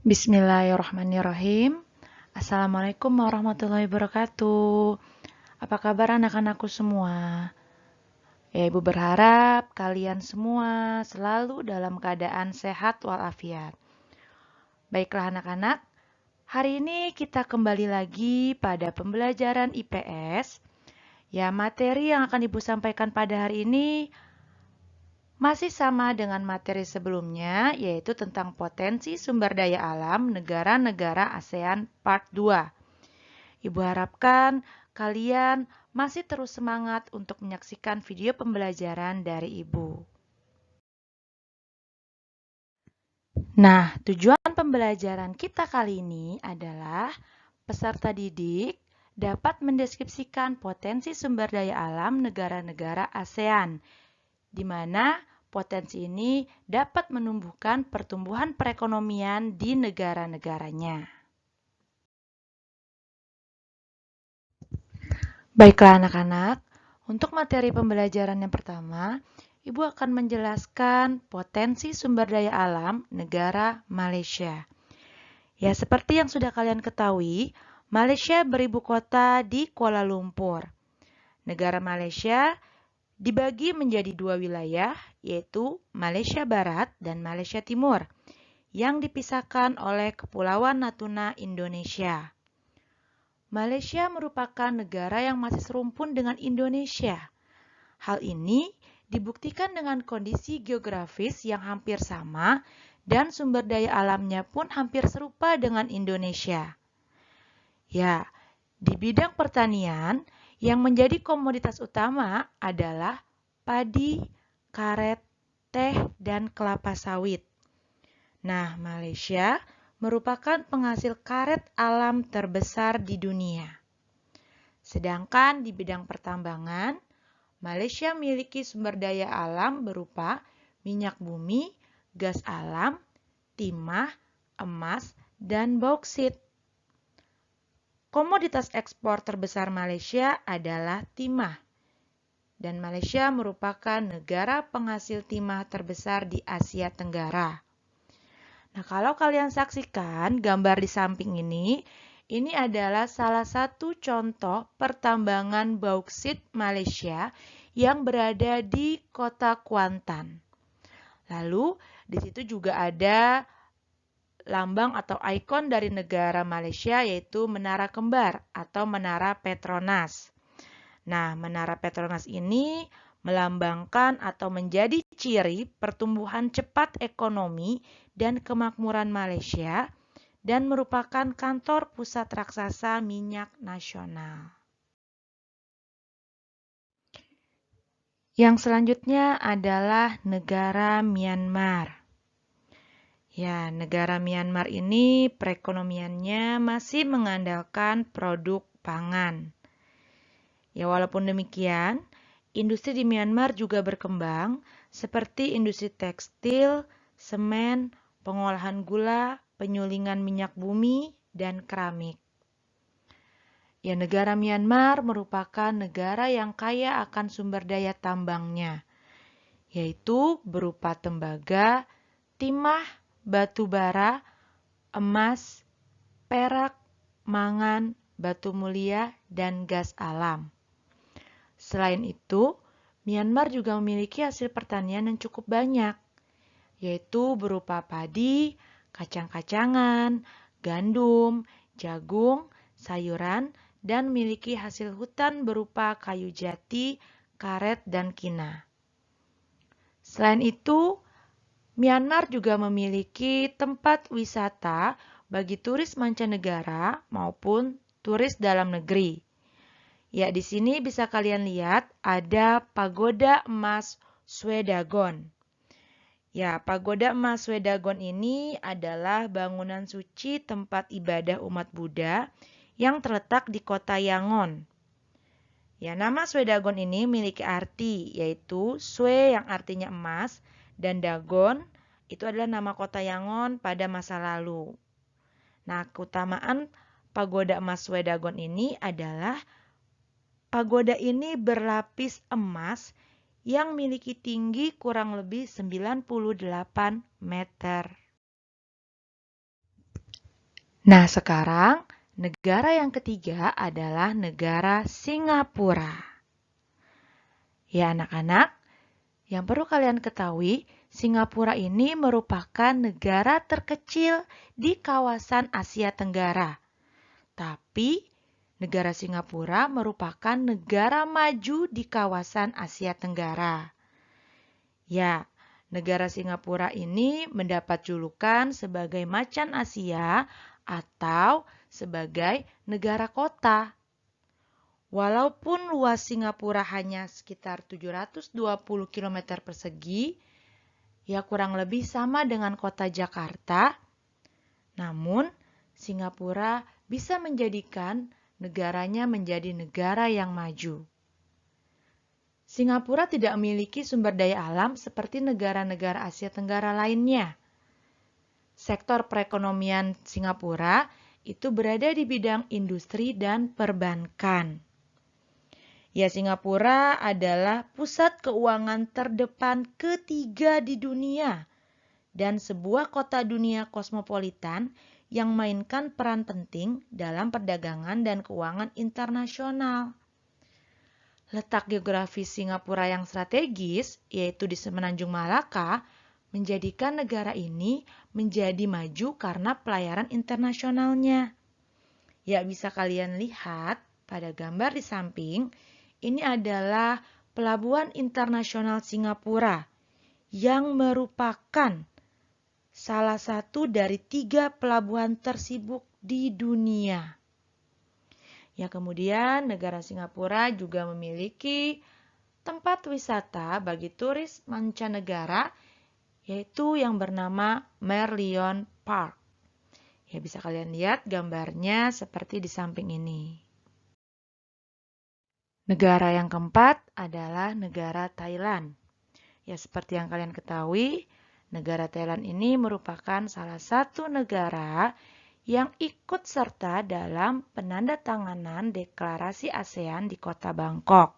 Bismillahirrahmanirrahim. Assalamualaikum warahmatullahi wabarakatuh. Apa kabar anak-anakku semua? Ya, Ibu berharap kalian semua selalu dalam keadaan sehat walafiat. Baiklah anak-anak, hari ini kita kembali lagi pada pembelajaran IPS. Ya, materi yang akan Ibu sampaikan pada hari ini masih sama dengan materi sebelumnya, yaitu tentang potensi sumber daya alam negara-negara ASEAN Part 2. Ibu harapkan kalian masih terus semangat untuk menyaksikan video pembelajaran dari Ibu. Nah, tujuan pembelajaran kita kali ini adalah peserta didik dapat mendeskripsikan potensi sumber daya alam negara-negara ASEAN, di mana potensi ini dapat menumbuhkan pertumbuhan perekonomian di negara-negaranya. Baiklah anak-anak, untuk materi pembelajaran yang pertama, Ibu akan menjelaskan potensi sumber daya alam negara Malaysia. Ya, seperti yang sudah kalian ketahui, Malaysia beribu kota di Kuala Lumpur. Negara Malaysia dibagi menjadi dua wilayah, yaitu Malaysia Barat dan Malaysia Timur, yang dipisahkan oleh Kepulauan Natuna, Indonesia. Malaysia merupakan negara yang masih serumpun dengan Indonesia. Hal ini dibuktikan dengan kondisi geografis yang hampir sama dan sumber daya alamnya pun hampir serupa dengan Indonesia. Ya, di bidang pertanian, yang menjadi komoditas utama adalah padi, karet, teh, dan kelapa sawit. Nah, Malaysia merupakan penghasil karet alam terbesar di dunia. Sedangkan di bidang pertambangan, Malaysia memiliki sumber daya alam berupa minyak bumi, gas alam, timah, emas, dan bauksit. Komoditas ekspor terbesar Malaysia adalah timah, dan Malaysia merupakan negara penghasil timah terbesar di Asia Tenggara. Nah, kalau kalian saksikan gambar di samping ini adalah salah satu contoh pertambangan bauksit Malaysia yang berada di kota Kuantan. Lalu, di situ juga ada lambang atau ikon dari negara Malaysia, yaitu Menara Kembar atau Menara Petronas. Nah, Menara Petronas ini melambangkan atau menjadi ciri pertumbuhan cepat ekonomi dan kemakmuran Malaysia dan merupakan kantor pusat raksasa minyak nasional. Yang selanjutnya adalah negara Myanmar. Ya, negara Myanmar ini perekonomiannya masih mengandalkan produk pangan. Ya, walaupun demikian, industri di Myanmar juga berkembang seperti industri tekstil, semen, pengolahan gula, penyulingan minyak bumi, dan keramik. Ya, negara Myanmar merupakan negara yang kaya akan sumber daya tambangnya, yaitu berupa tembaga, timah, batu bara, emas, perak, mangan, batu mulia, dan gas alam. Selain itu, Myanmar juga memiliki hasil pertanian yang cukup banyak, yaitu berupa padi, kacang-kacangan, gandum, jagung, sayuran, dan memiliki hasil hutan berupa kayu jati, karet, dan kina. Selain itu, Myanmar juga memiliki tempat wisata bagi turis mancanegara maupun turis dalam negeri. Ya, di sini bisa kalian lihat ada pagoda emas Swedagon. Ya, pagoda emas Swedagon ini adalah bangunan suci tempat ibadah umat Buddha yang terletak di kota Yangon. Ya, nama Swedagon ini memiliki arti, yaitu Swe yang artinya emas dan Dagon itu adalah nama kota Yangon pada masa lalu. Nah, keutamaan pagoda emas Swedagon ini adalah pagoda ini berlapis emas yang memiliki tinggi kurang lebih 98 meter. Nah, sekarang negara yang ketiga adalah negara Singapura. Ya, anak-anak, yang perlu kalian ketahui, Singapura ini merupakan negara terkecil di kawasan Asia Tenggara. Tapi, negara Singapura merupakan negara maju di kawasan Asia Tenggara. Ya, negara Singapura ini mendapat julukan sebagai macan Asia atau sebagai negara kota. Walaupun luas Singapura hanya sekitar 720 km persegi, ya kurang lebih sama dengan kota Jakarta, namun Singapura bisa menjadikan negaranya menjadi negara yang maju. Singapura tidak memiliki sumber daya alam seperti negara-negara Asia Tenggara lainnya. Sektor perekonomian Singapura itu berada di bidang industri dan perbankan. Ya, Singapura adalah pusat keuangan terdepan ketiga di dunia dan sebuah kota dunia kosmopolitan yang memainkan peran penting dalam perdagangan dan keuangan internasional. Letak geografis Singapura yang strategis, yaitu di Semenanjung Malaka, menjadikan negara ini menjadi maju karena pelayaran internasionalnya. Ya, bisa kalian lihat pada gambar di samping, ini adalah Pelabuhan Internasional Singapura yang merupakan salah satu dari 3 pelabuhan tersibuk di dunia. Ya, kemudian negara Singapura juga memiliki tempat wisata bagi turis mancanegara, yaitu yang bernama Merlion Park. Ya, bisa kalian lihat gambarnya seperti di samping ini. Negara yang keempat adalah negara Thailand. Ya, seperti yang kalian ketahui, negara Thailand ini merupakan salah satu negara yang ikut serta dalam penandatanganan deklarasi ASEAN di kota Bangkok.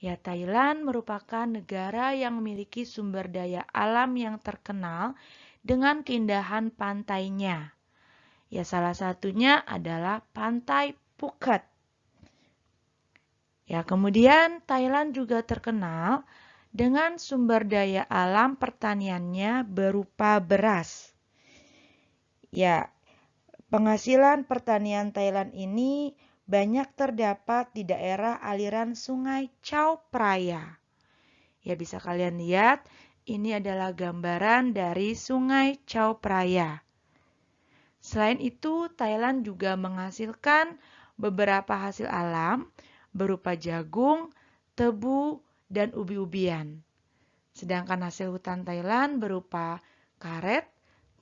Ya, Thailand merupakan negara yang memiliki sumber daya alam yang terkenal dengan keindahan pantainya. Ya, salah satunya adalah Pantai Phuket. Ya, kemudian Thailand juga terkenal dengan sumber daya alam pertaniannya berupa beras. Ya, penghasilan pertanian Thailand ini banyak terdapat di daerah aliran sungai Chao Phraya. Ya, bisa kalian lihat, ini adalah gambaran dari sungai Chao Phraya. Selain itu, Thailand juga menghasilkan beberapa hasil alam berupa jagung, tebu, dan ubi-ubian. Sedangkan hasil hutan Thailand berupa karet,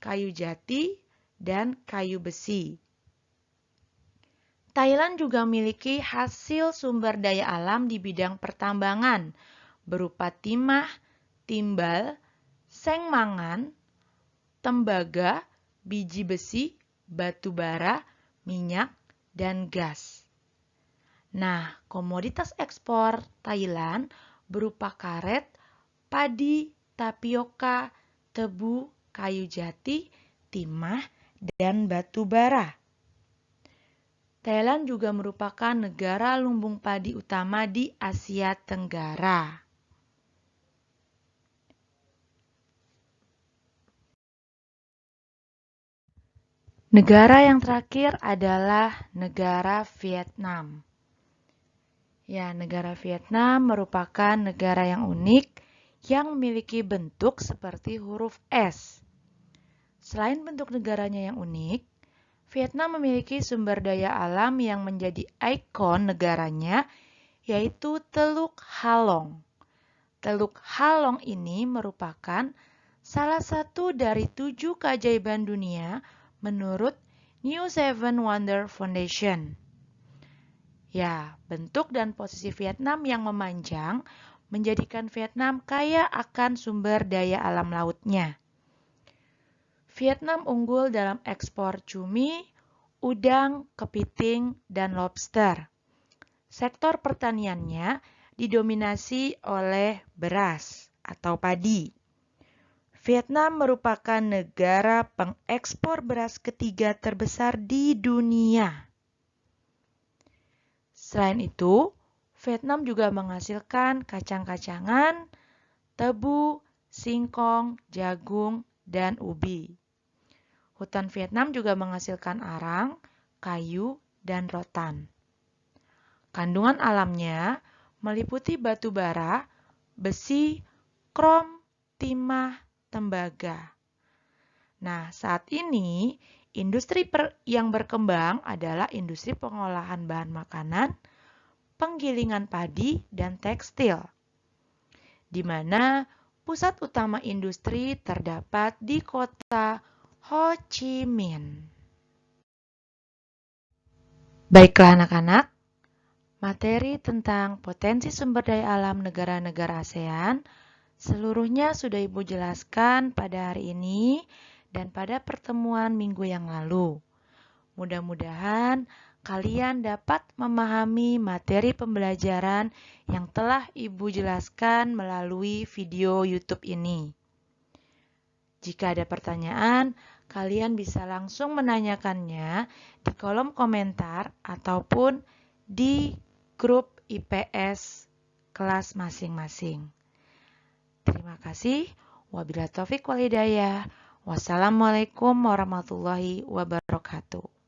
kayu jati, dan kayu besi. Thailand juga memiliki hasil sumber daya alam di bidang pertambangan berupa timah, timbal, seng mangan, tembaga, biji besi, batu bara, minyak, dan gas. Nah, komoditas ekspor Thailand berupa karet, padi, tapioka, tebu, kayu jati, timah, dan batu bara. Thailand juga merupakan negara lumbung padi utama di Asia Tenggara. Negara yang terakhir adalah negara Vietnam. Ya, negara Vietnam merupakan negara yang unik yang memiliki bentuk seperti huruf S. Selain bentuk negaranya yang unik, Vietnam memiliki sumber daya alam yang menjadi ikon negaranya, yaitu Teluk Halong. Teluk Halong ini merupakan salah satu dari 7 keajaiban dunia menurut New Seven Wonder Foundation. Ya, bentuk dan posisi Vietnam yang memanjang menjadikan Vietnam kaya akan sumber daya alam lautnya. Vietnam unggul dalam ekspor cumi, udang, kepiting, dan lobster. Sektor pertaniannya didominasi oleh beras atau padi. Vietnam merupakan negara pengekspor beras ketiga terbesar di dunia. Selain itu, Vietnam juga menghasilkan kacang-kacangan, tebu, singkong, jagung, dan ubi. Hutan Vietnam juga menghasilkan arang, kayu, dan rotan. Kandungan alamnya meliputi batu bara, besi, krom, timah, tembaga. Nah, saat ini industri yang berkembang adalah industri pengolahan bahan makanan, penggilingan padi, dan tekstil, di mana pusat utama industri terdapat di kota Ho Chi Minh. Baiklah anak-anak, materi tentang potensi sumber daya alam negara-negara ASEAN seluruhnya sudah Ibu jelaskan pada hari ini dan pada pertemuan minggu yang lalu. Mudah-mudahan kalian dapat memahami materi pembelajaran yang telah Ibu jelaskan melalui video YouTube ini. Jika ada pertanyaan, kalian bisa langsung menanyakannya di kolom komentar ataupun di grup IPS kelas masing-masing. Terima kasih. Wabillahi taufik wal hidayah. Wassalamualaikum warahmatullahi wabarakatuh.